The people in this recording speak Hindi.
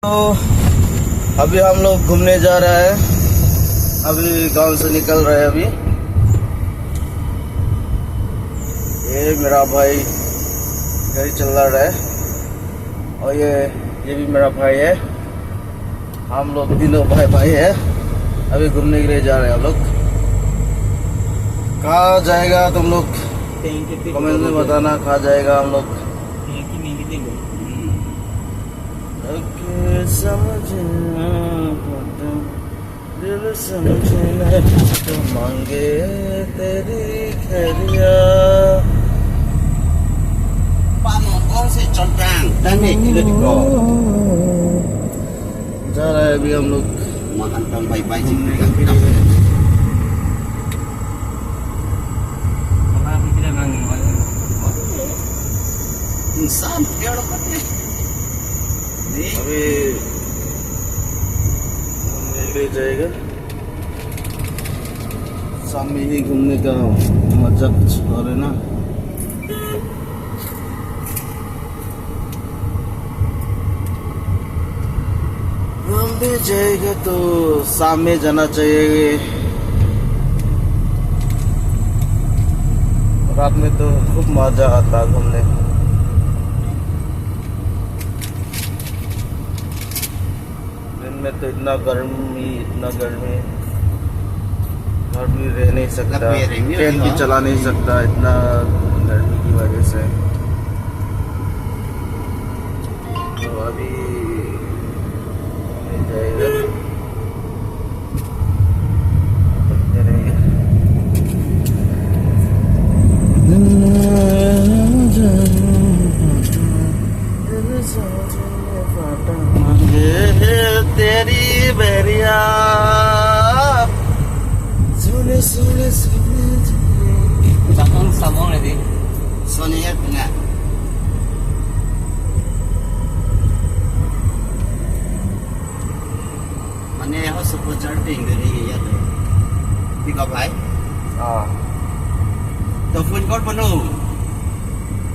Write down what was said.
तो अभी हम लोग घूमने जा रहे हैं। अभी गांव से निकल रहे हैं। अभी ये मेरा भाई गाड़ी चला रहा है और ये भी मेरा भाई है। हम लोग तीनों भाई भाई है। अभी घूमने के लिए जा रहे हैं हम लोग। कहाँ जाएगा तुम लोग कमेंट में बताना, कहाँ जाएगा हम लोग। समझना दिल समझना तो मांगे तेरी खैरिया। जा रहा है अभी हम लोग। इंसान अभी ले जाएगा। सामने ही घूमने का मजा कुछ और है ना। हम भी जाएगा तो सामने जाना चाहिए। रात में तो खूब मजा आता घूमने। में तो इतना गर्मी घर भी रह नहीं सकता, फैन भी चला नहीं सकता इतना गर्मी की वजह से। तो अभी नहीं जाएगा। तेरी बैरिया सुने सुने सुने Samong lagi. Soalnya tengah. Mana yang harus support charting dari ya tu. Pick up line. हाँ तो फोन कौन बनो